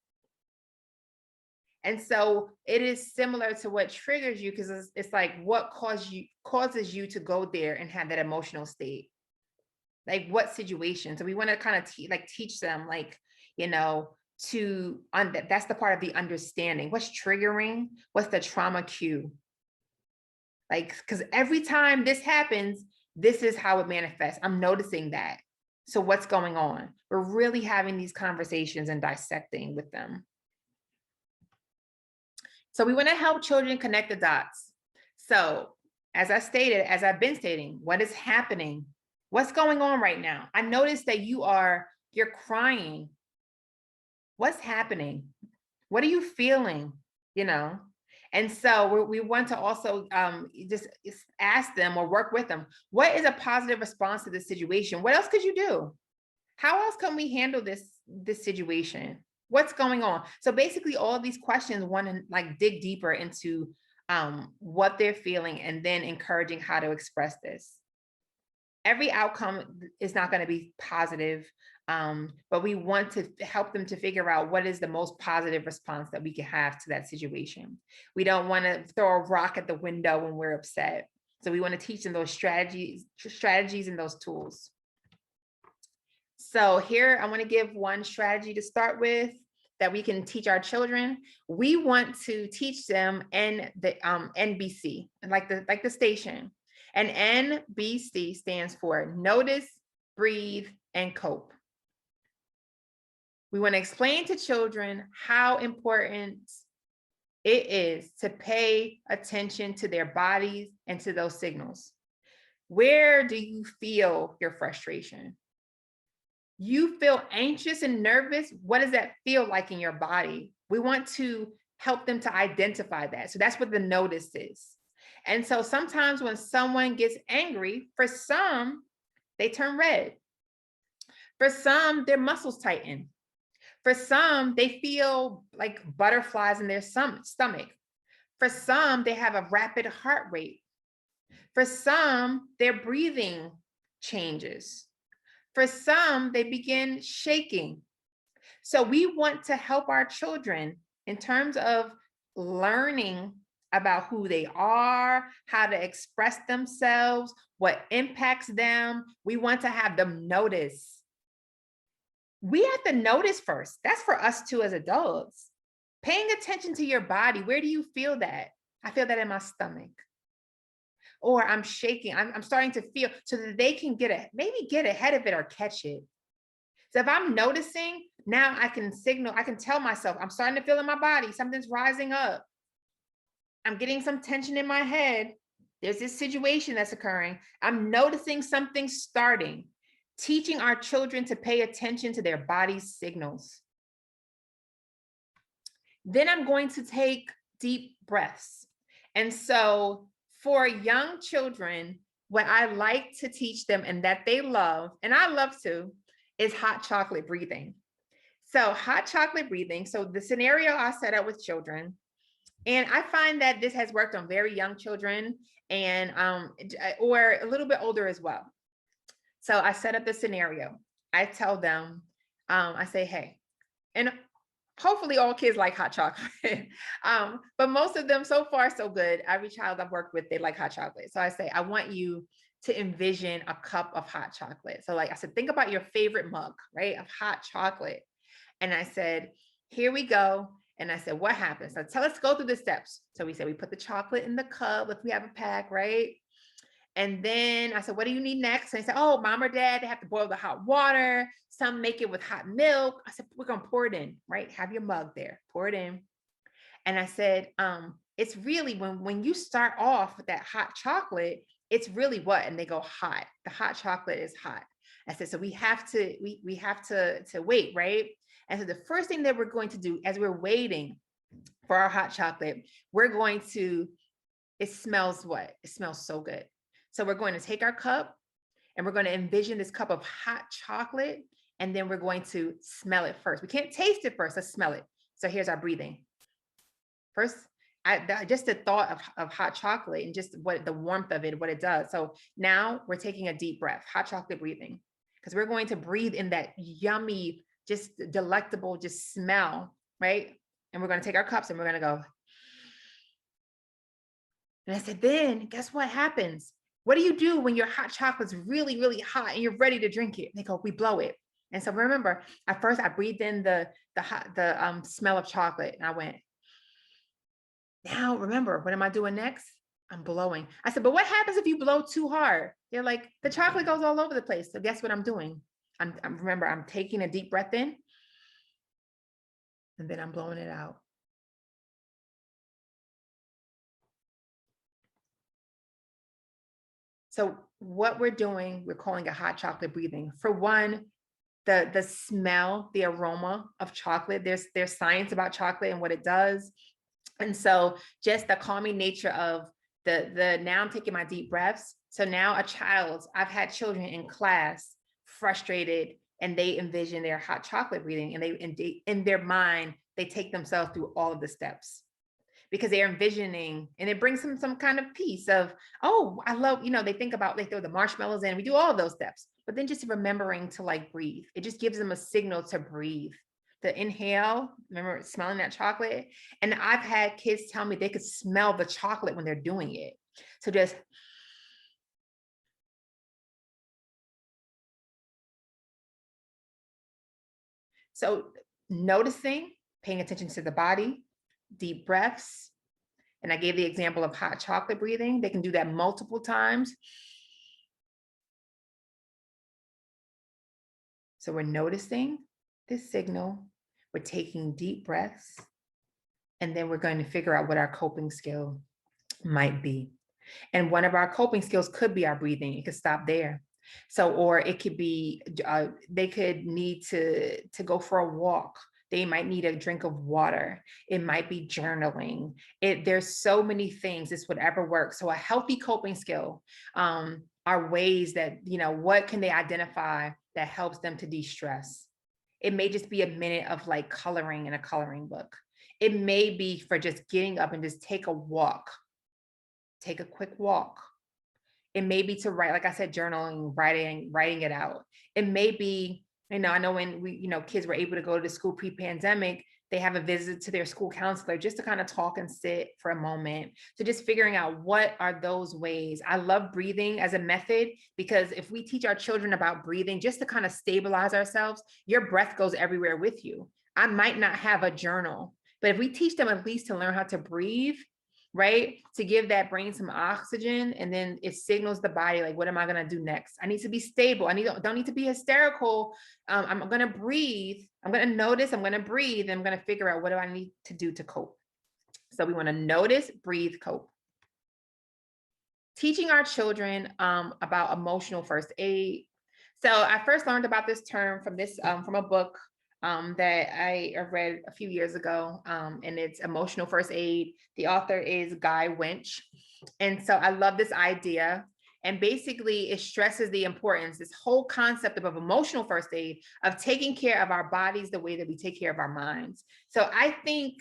And so it is similar to what triggers you, because it's like what causes you to go there and have that emotional state. Like what situation? So we want to kind of teach them, that's the part of the understanding. What's triggering? What's the trauma cue? Because every time this happens, this is how it manifests. I'm noticing that. So what's going on? We're really having these conversations and dissecting with them. So we want to help children connect the dots. So as I've been stating, what is happening? What's going on right now? I noticed that you're crying. What's happening? What are you feeling? And so we want to also just ask them or work with them. What is a positive response to this situation? What else could you do? How else can we handle this situation? What's going on? So basically all of these questions want to dig deeper into what they're feeling, and then encouraging how to express this. Every outcome is not going to be positive, but we want to help them to figure out what is the most positive response that we can have to that situation. We don't want to throw a rock at the window when we're upset. So we want to teach them those strategies and those tools. So here I want to give one strategy to start with that we can teach our children. We want to teach them NBC, like the station. And NBC stands for notice, breathe, and cope. We want to explain to children how important it is to pay attention to their bodies and to those signals. Where do you feel your frustration? You feel anxious and nervous. What does that feel like in your body? We want to help them to identify that. So that's what the notice is. And so sometimes when someone gets angry, for some, they turn red. For some, their muscles tighten. For some, they feel like butterflies in their stomach. For some, they have a rapid heart rate. For some, their breathing changes. For some, they begin shaking. So we want to help our children in terms of learning about who they are, how to express themselves, what impacts them. We want to have them notice. We have to notice first. That's for us too as adults. Paying attention to your body. Where do you feel that? I feel that in my stomach. Or I'm shaking. I'm starting to feel, so that they can maybe get ahead of it or catch it. So if I'm noticing, now I can signal, I can tell myself, I'm starting to feel in my body, something's rising up. I'm getting some tension in my head. There's this situation that's occurring. I'm noticing something starting. Teaching our children to pay attention to their body's signals. Then I'm going to take deep breaths. And so for young children, what I like to teach them and that they love, and I love to, is hot chocolate breathing. So hot chocolate breathing. So the scenario I set up with children, and I find that this has worked on very young children and or a little bit older as well. So I set up the scenario. I tell them, I say, hey, and hopefully all kids like hot chocolate. But most of them, so far, so good. Every child I've worked with, they like hot chocolate. So I say, I want you to envision a cup of hot chocolate. So like I said, think about your favorite mug, right, of hot chocolate. And I said, here we go. And I said, what happens? So let's go through the steps. So we said, we put the chocolate in the cup if we have a pack, right? And then I said, what do you need next? And I said, oh, mom or dad, they have to boil the hot water. Some make it with hot milk. I said, we're going to pour it in, right? Have your mug there, pour it in. And I said, it's really when you start off with that hot chocolate, it's really what? And they go, hot. The hot chocolate is hot. I said, so we have to wait, right? And so the first thing that we're going to do as we're waiting for our hot chocolate, it smells what? It smells so good. So we're going to take our cup and we're going to envision this cup of hot chocolate. And then we're going to smell it first. We can't taste it first. Let's smell it. So here's our breathing. First, just the thought of hot chocolate and just what the warmth of it, what it does. So now we're taking a deep breath, hot chocolate breathing, because we're going to breathe in that yummy, just delectable, just smell, right? And we're going to take our cups and we're going to go. And I said, then guess what happens? What do you do when your hot chocolate's really, really hot and you're ready to drink it? And they go, we blow it. And so remember, at first I breathed in the smell of chocolate and I went, now remember, what am I doing next? I'm blowing. I said, but what happens if you blow too hard? They're like, the chocolate goes all over the place. So guess what I'm doing? Remember, I'm taking a deep breath in and then I'm blowing it out. So what we're doing, we're calling it hot chocolate breathing. For one, the smell, the aroma of chocolate, there's science about chocolate and what it does. And so just the calming nature of now I'm taking my deep breaths. So now I've had children in class frustrated and they envision their hot chocolate breathing and in their mind, they take themselves through all of the steps because they're envisioning, and it brings them some kind of peace of, oh, I love, they think about, they throw the marshmallows in, we do all those steps, but then just remembering to like breathe. It just gives them a signal to breathe, to inhale, remember smelling that chocolate. And I've had kids tell me they could smell the chocolate when they're doing it. So just so noticing, paying attention to the body, deep breaths. And I gave the example of hot chocolate breathing. They can do that multiple times. So we're noticing this signal, we're taking deep breaths, and then we're going to figure out what our coping skill might be. And one of our coping skills could be our breathing. It could stop there. So, or it could be, they could need to go for a walk. They might need a drink of water. It might be journaling. There's so many things. It's whatever works. So a healthy coping skill are ways that, what can they identify that helps them to de-stress? It may just be a minute of like coloring in a coloring book. It may be for just getting up and just take a walk. Take a quick walk. It may be to write, like I said, journaling, writing it out. It may be, I know when kids were able to go to school pre-pandemic, they have a visit to their school counselor just to kind of talk and sit for a moment. So just figuring out what are those ways. I love breathing as a method, because if we teach our children about breathing, just to kind of stabilize ourselves, your breath goes everywhere with you. I might not have a journal, but if we teach them at least to learn how to breathe, right? To give that brain some oxygen, and then it signals the body, like, what am I going to do next? I need to be stable. Don't need to be hysterical. I'm going to breathe. I'm going to notice, I'm going to breathe. And I'm going to figure out what do I need to do to cope. So we want to notice, breathe, cope. Teaching our children about emotional first aid. So I first learned about this term from a book that I read a few years ago, and it's Emotional First Aid. The author is Guy Winch. And so I love this idea. And basically it stresses the importance, this whole concept of emotional first aid, of taking care of our bodies the way that we take care of our minds. So I think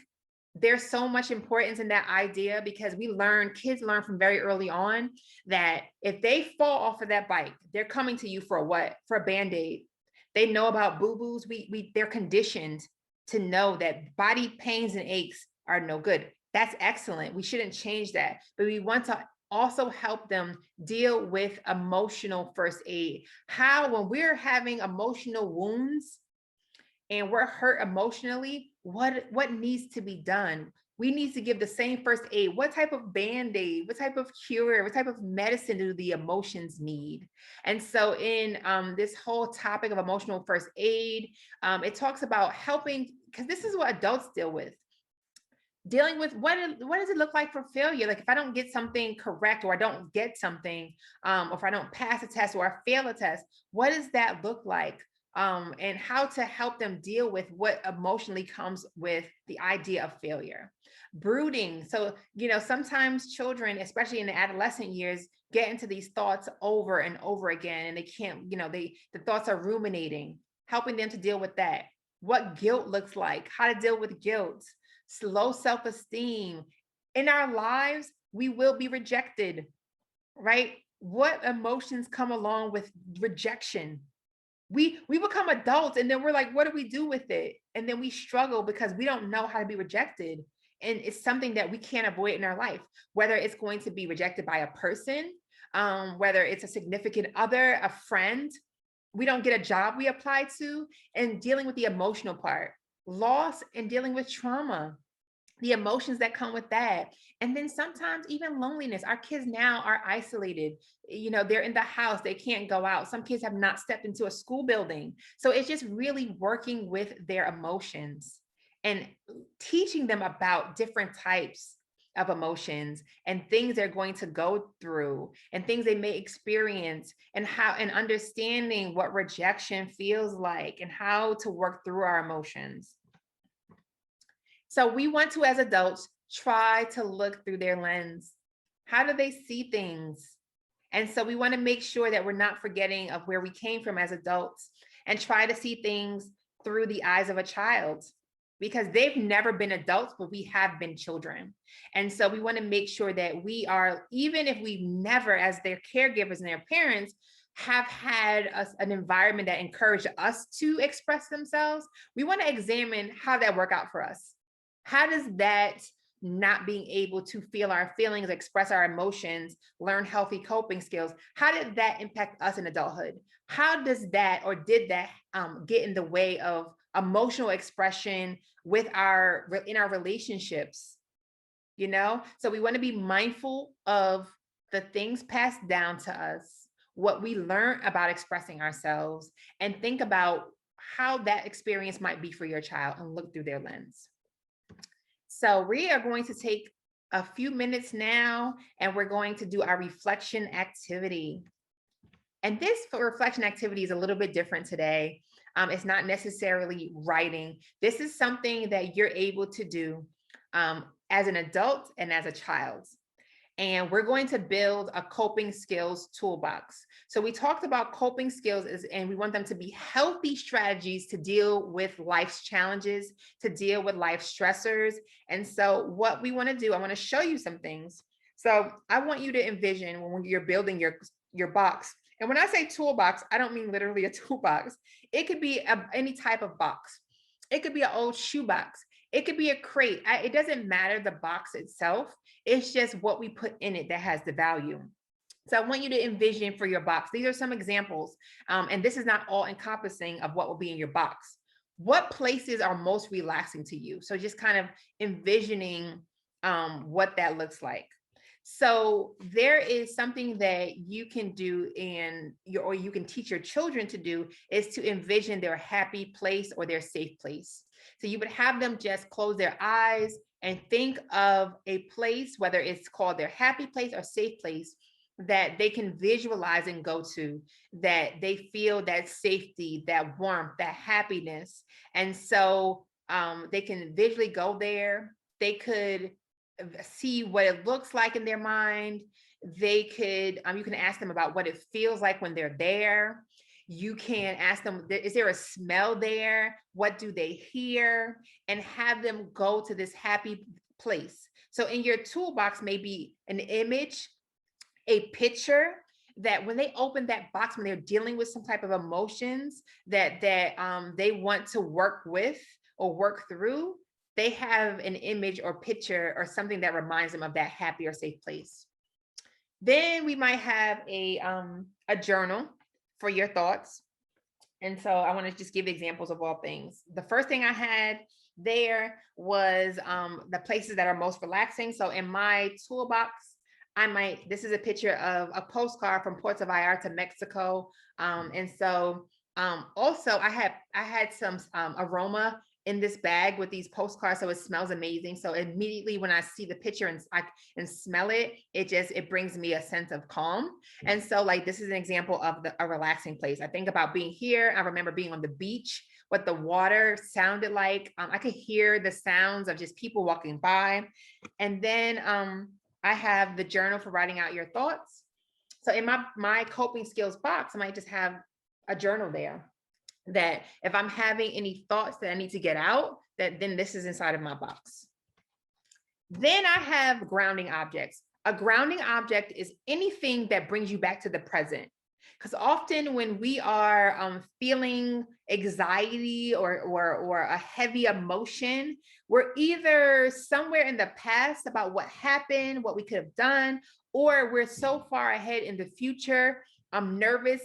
there's so much importance in that idea, because kids learn from very early on that if they fall off of that bike, they're coming to you for a what? For a Band-Aid. They know about boo-boos. They're conditioned to know that body pains and aches are no good. That's excellent. We shouldn't change that. But we want to also help them deal with emotional first aid. How, when we're having emotional wounds and we're hurt emotionally, what needs to be done? We need to give the same first aid. What type of Band-Aid, what type of cure, what type of medicine do the emotions need? And so in this whole topic of emotional first aid, it talks about helping, because this is what adults deal with. Dealing with what does it look like for failure? Like if I don't get something correct, or I don't get something, or if I don't pass a test or I fail a test, what does that look like? And how to help them deal with what emotionally comes with the idea of failure. Brooding. So, sometimes children, especially in the adolescent years, get into these thoughts over and over again, and they can't, the thoughts are ruminating, helping them to deal with that. What guilt looks like, how to deal with guilt, low self-esteem. In our lives, we will be rejected, right? What emotions come along with rejection? We become adults, and then we're like, what do we do with it? And then we struggle because we don't know how to be rejected. And it's something that we can't avoid in our life, whether it's going to be rejected by a person, whether it's a significant other, a friend. We don't get a job we apply to, and dealing with the emotional part, loss, and dealing with trauma, the emotions that come with that. And then sometimes even loneliness. Our kids now are isolated. They're in the house, they can't go out. Some kids have not stepped into a school building. So it's just really working with their emotions and teaching them about different types of emotions and things they're going to go through and things they may experience, and understanding what rejection feels like and how to work through our emotions. So we want to, as adults, try to look through their lens. How do they see things? And so we want to make sure that we're not forgetting of where we came from as adults, and try to see things through the eyes of a child. because they've never been adults, but we have been children. And so we want to make sure that we are, even if we've never, as their caregivers and their parents, have had an environment that encouraged us to express themselves, we want to examine how that worked out for us. How does that not being able to feel our feelings, express our emotions, learn healthy coping skills, how did that impact us in adulthood? How does that, or did that get in the way of emotional expression in our relationships? So we want to be mindful of the things passed down to us, what we learn about expressing ourselves, and think about how that experience might be for your child and look through their lens. So we are going to take a few minutes now, and we're going to do our reflection activity. And this reflection activity is a little bit different today. It's not necessarily writing. This is something that you're able to do as an adult and as a child. And we're going to build a coping skills toolbox. So we talked about coping skills and we want them to be healthy strategies to deal with life's challenges, to deal with life stressors. And so what we want to do, I want to show you some things. So I want you to envision when you're building your box. And when I say toolbox, I don't mean literally a toolbox. It could be any type of box. It could be an old shoebox. It could be a crate. It doesn't matter the box itself. It's just what we put in it that has the value. So I want you to envision for your box. These are some examples. And this is not all encompassing of what will be in your box. What places are most relaxing to you? So just kind of envisioning what that looks like. So there is something that you can do or you can teach your children to do, is to envision their happy place or their safe place. So you would have them just close their eyes and think of a place, whether it's called their happy place or safe place, that they can visualize and go to, that they feel that safety, that warmth, that happiness. And so they can visually go there. They could see what it looks like in their mind. They could, you can ask them about what it feels like when they're there. You can ask them, is there a smell there? What do they hear? And have them go to this happy place. So in your toolbox may be an image, a picture, that when they open that box, when they're dealing with some type of emotions that they want to work with or work through, they have an image or picture or something that reminds them of that happy or safe place. Then we might have a journal for your thoughts. And so I want to just give examples of all things. The first thing I had there was the places that are most relaxing. So in my toolbox, this is a picture of a postcard from Puerto Vallarta, Mexico. And so also I had some aroma in this bag with these postcards, so it smells amazing. So immediately when I see the picture and smell it, it brings me a sense of calm. And so like, this is an example of a relaxing place. I think about being here. I remember being on the beach, what the water sounded like. I could hear the sounds of just people walking by. And then I have the journal for writing out your thoughts. So in my coping skills box, I might just have a journal there, that if I'm having any thoughts that I need to get out, then this is inside of my box. Then I have grounding objects. A grounding object is anything that brings you back to the present. Because often when we are feeling anxiety or a heavy emotion, we're either somewhere in the past about what happened, what we could have done, or we're so far ahead in the future, nervous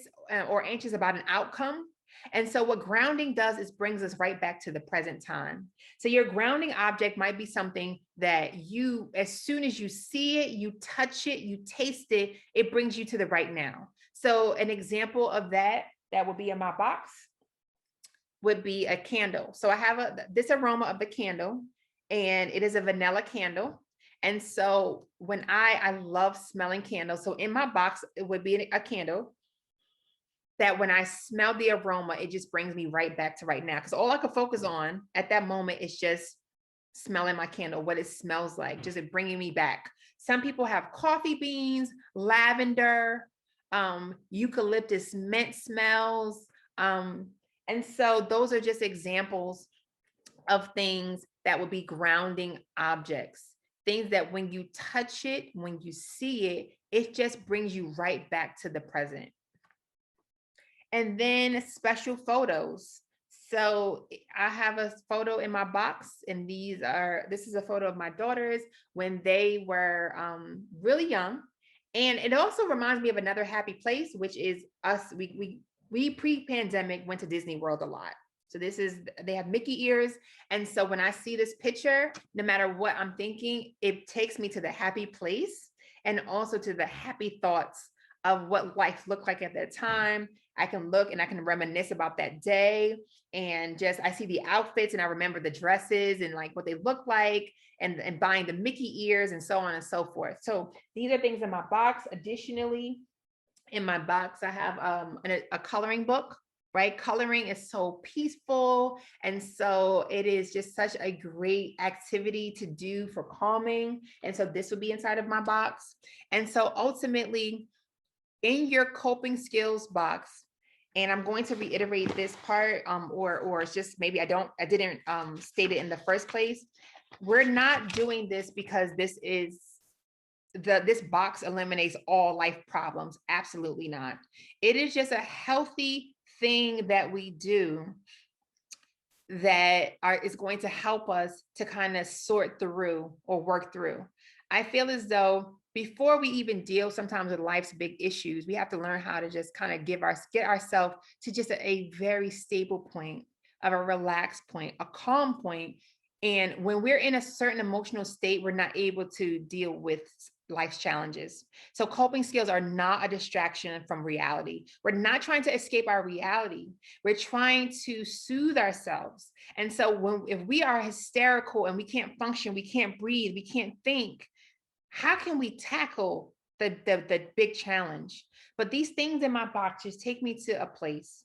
or anxious about an outcome. And so what grounding does is brings us right back to the present time. So your grounding object might be something that as soon as you see it, you touch it, you taste it, it brings you to the right now. So an example of that would be in my box would be a candle. So I have this aroma of the candle, and it is a vanilla candle. And so when I love smelling candles. So in my box, it would be a candle that when I smell the aroma, it just brings me right back to right now. Because all I could focus on at that moment is just smelling my candle, what it smells like, just it bringing me back. Some people have coffee beans, lavender, eucalyptus mint smells. And so those are just examples of things that would be grounding objects, things that when you touch it, when you see it, it just brings you right back to the present. And then special photos. So I have a photo in my box, and this is a photo of my daughters when they were really young. And it also reminds me of another happy place, which is us. We pre-pandemic went to Disney World a lot. So they have Mickey ears. And so when I see this picture, no matter what I'm thinking, it takes me to the happy place and also to the happy thoughts of what life looked like at that time. I can look and I can reminisce about that day, and just I see the outfits and I remember the dresses and like what they look like, and buying the Mickey ears and so on and so forth. So these are things in my box. Additionally, in my box, I have a coloring book, right? Coloring is so peaceful. And so it is just such a great activity to do for calming. And so this would be inside of my box. And so ultimately, in your coping skills box, and I'm going to reiterate this part, or it's just maybe I didn't state it in the first place. We're not doing this because this box eliminates all life problems. Absolutely not. It is just a healthy thing that we do that is going to help us to kind of sort through or work through. I feel as though before we even deal sometimes with life's big issues, we have to learn how to just kind of get ourselves to just a very stable point, of a relaxed point, a calm point. And when we're in a certain emotional state, we're not able to deal with life's challenges. So coping skills are not a distraction from reality. We're not trying to escape our reality. We're trying to soothe ourselves. And so if we are hysterical and we can't function, we can't breathe, we can't think, how can we tackle the big challenge? But these things in my box just take me to a place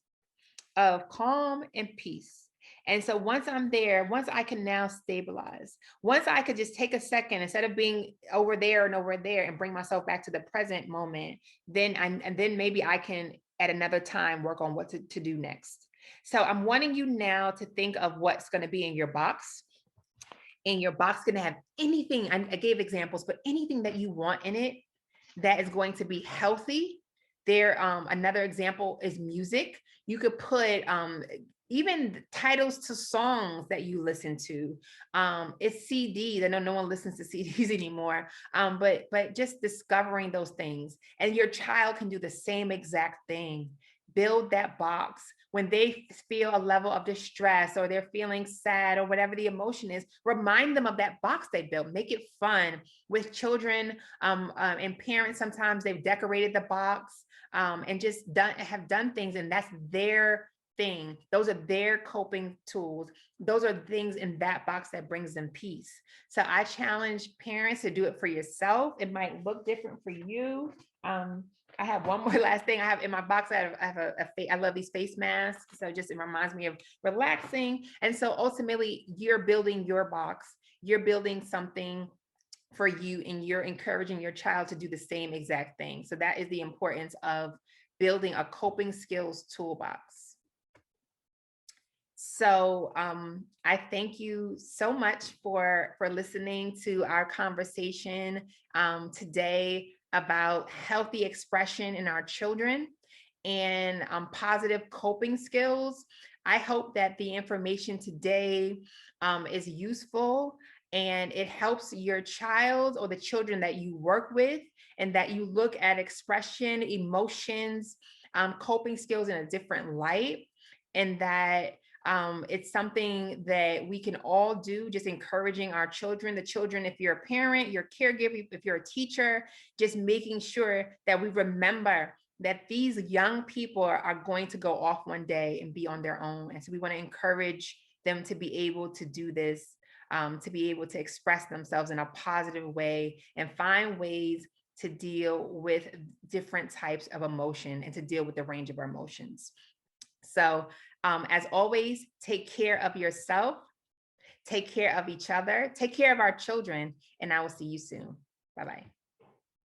of calm and peace. And so once I'm there, once I can now stabilize, once I could just take a second instead of being over there and over there and bring myself back to the present moment, then maybe I can at another time work on what to do next. So I'm wanting you now to think of what's going to be in your box. And your box going to have anything, I gave examples, but anything that you want in it that is going to be healthy. Another example is music. You could put even titles to songs that you listen to. It's CDs. I know no one listens to CDs anymore, but just discovering those things. And your child can do the same exact thing. Build that box. When they feel a level of distress or they're feeling sad or whatever the emotion is, remind them of that box they built. Make it fun. With children and parents, sometimes they've decorated the box and just have done things, and that's their thing. Those are their coping tools. Those are things in that box that brings them peace. So I challenge parents to do it for yourself. It might look different for you. I have one more last thing I have in my box. I love these face masks. So it reminds me of relaxing. And so ultimately you're building your box, you're building something for you, and you're encouraging your child to do the same exact thing. So that is the importance of building a coping skills toolbox. So I thank you so much for listening to our conversation today about healthy expression in our children and positive coping skills. I hope that the information today is useful and it helps your child or the children that you work with, and that you look at expression, emotions, coping skills in a different light, and that it's something that we can all do, just encouraging our children, the children, if you're a parent, your caregiver, if you're a teacher, just making sure that we remember that these young people are going to go off one day and be on their own. And so we want to encourage them to be able to do this, to be able to express themselves in a positive way and find ways to deal with different types of emotion and to deal with the range of our emotions. So as always, take care of yourself, take care of each other, take care of our children, and I will see you soon. Bye-bye.